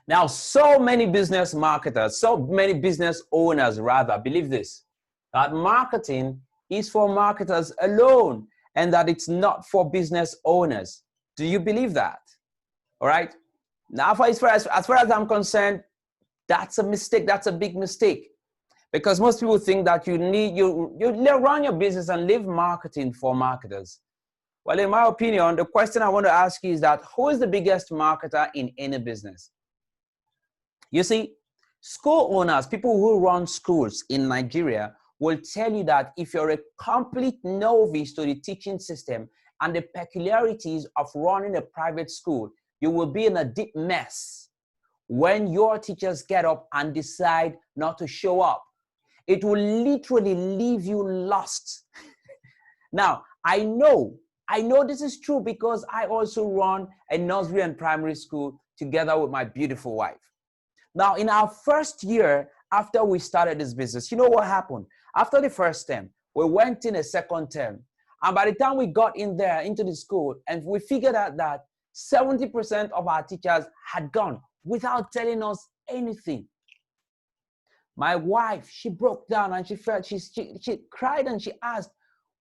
Now, so many business marketers, so many business owners rather, believe this, that marketing is for marketers alone and that it's not for business owners. Do you believe that? All right. Now, as far as I'm concerned, that's a mistake. That's a big mistake. Because most people think that you run your business and leave marketing for marketers. Well, in my opinion, the question I want to ask you is that who is the biggest marketer in any business? You see, school owners, people who run schools in Nigeria will tell you that if you're a complete novice to the teaching system and the peculiarities of running a private school, you will be in a deep mess when your teachers get up and decide not to show up. It will literally leave you lost. Now, I know this is true because I also run a nursery and primary school together with my beautiful wife. Now, in our first year after we started this business, you know what happened? After the first term, we went in a second term. And by the time we got in there into the school, and we figured out that 70% of our teachers had gone without telling us anything. My wife, she broke down and she cried and she asked,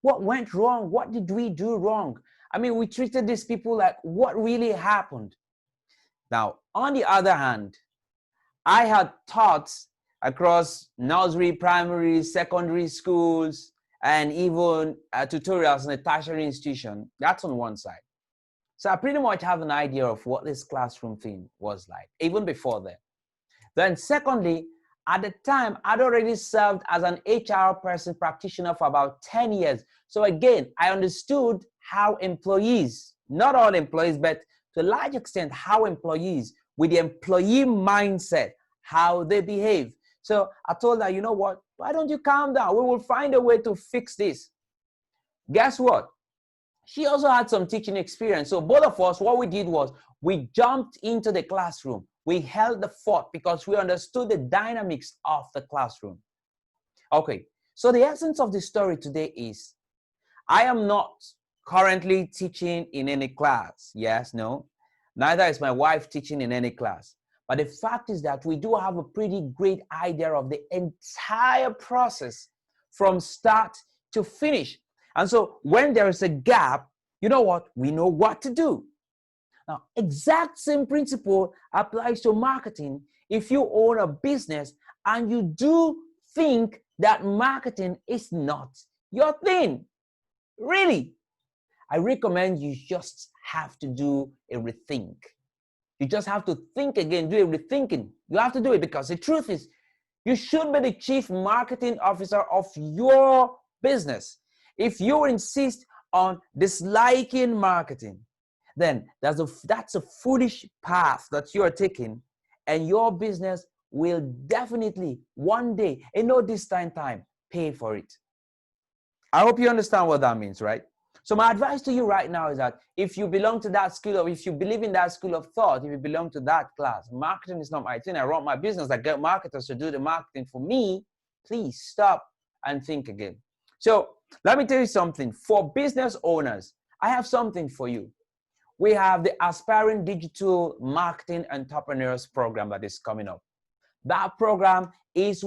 what went wrong? What did we do wrong? I mean, we treated these people like, what really happened? Now, on the other hand, I had taught across nursery, primary, secondary schools, and even tutorials in a tertiary institution. That's on one side. So I pretty much have an idea of what this classroom thing was like, even before that. Then secondly, at the time, I'd already served as an HR person practitioner for about 10 years. So again, I understood how employees, not all employees, but to a large extent, how employees with the employee mindset, how they behave. So I told her, you know what, why don't you calm down? We will find a way to fix this. Guess what? She also had some teaching experience. So both of us, what we did was we jumped into the classroom. We held the fort because we understood the dynamics of the classroom. Okay, so the essence of the story today is, I am not currently teaching in any class. Yes, no. Neither is my wife teaching in any class. But the fact is that we do have a pretty great idea of the entire process from start to finish. And so when there is a gap, you know what? We know what to do. Now, exact same principle applies to marketing. If you own a business and you do think that marketing is not your thing, really, I recommend you just have to do a rethink. You just have to think again, do a rethinking. You have to do it because the truth is, you should be the chief marketing officer of your business. If you insist on disliking marketing, then that's a foolish path that you are taking, and your business will definitely one day, in no distant time, pay for it. I hope you understand what that means, right? So my advice to you right now is that if you belong to that school, or if you believe in that school of thought, if you belong to that class, marketing is not my thing, I run my business, I get marketers to do the marketing for me, please stop and think again. So let me tell you something. For business owners, I have something for you. We have the Aspiring Digital Marketing Entrepreneurs program that is coming up. That program is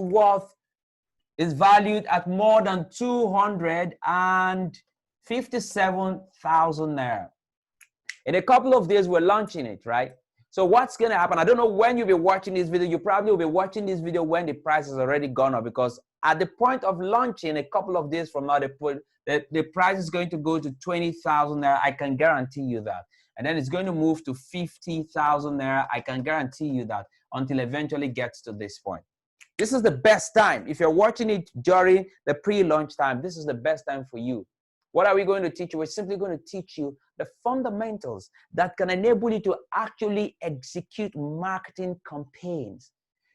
valued at more than 257,000 naira. In a couple of days, we're launching it, right? So what's going to happen? I don't know when you'll be watching this video. You probably will be watching this video when the price has already gone up, because at the point of launching, a couple of days from now, the price is going to go to 20,000 naira. I can guarantee you that. And then it's going to move to 50,000 naira. I can guarantee you that, until eventually gets to this point. This is the best time. If you're watching it during the pre-launch time, this is the best time for you. What are we going to teach you? We're simply going to teach you the fundamentals that can enable you to actually execute marketing campaigns.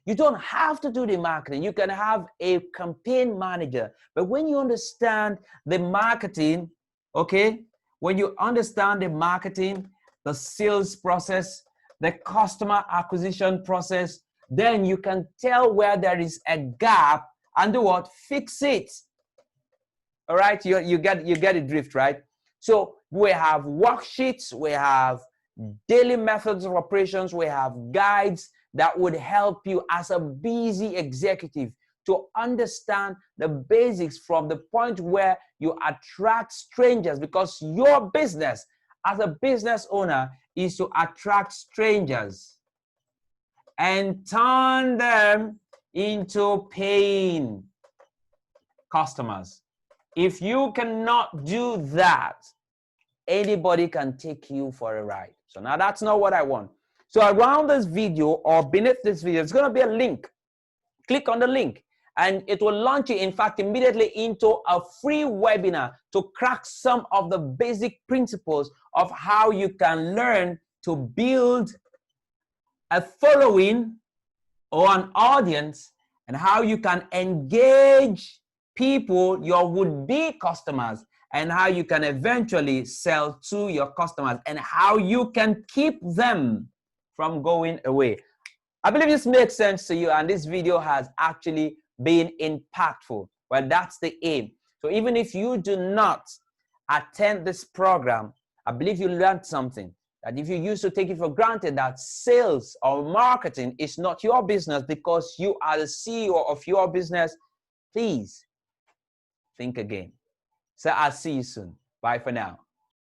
You don't have to do the marketing. You can have a campaign manager. But when you understand the marketing, okay, when you understand the marketing, the sales process, the customer acquisition process, then you can tell where there is a gap and do what? Fix it. All right, you get the drift, right? So we have worksheets, we have daily methods of operations, we have guides, that would help you as a busy executive to understand the basics from the point where you attract strangers, because your business as a business owner is to attract strangers and turn them into paying customers. If you cannot do that, anybody can take you for a ride. So now that's not what I want. So around this video or beneath this video, it's going to be a link. Click on the link and it will launch you, in fact, immediately into a free webinar to crack some of the basic principles of how you can learn to build a following or an audience, and how you can engage people, your would-be customers, and how you can eventually sell to your customers, and how you can keep them from going away. I believe this makes sense to you, and this video has actually been impactful. Well, that's the aim. So even if you do not attend this program, I believe you learned something. That if you used to take it for granted that sales or marketing is not your business because you are the CEO of your business, please think again. So I'll see you soon. Bye for now.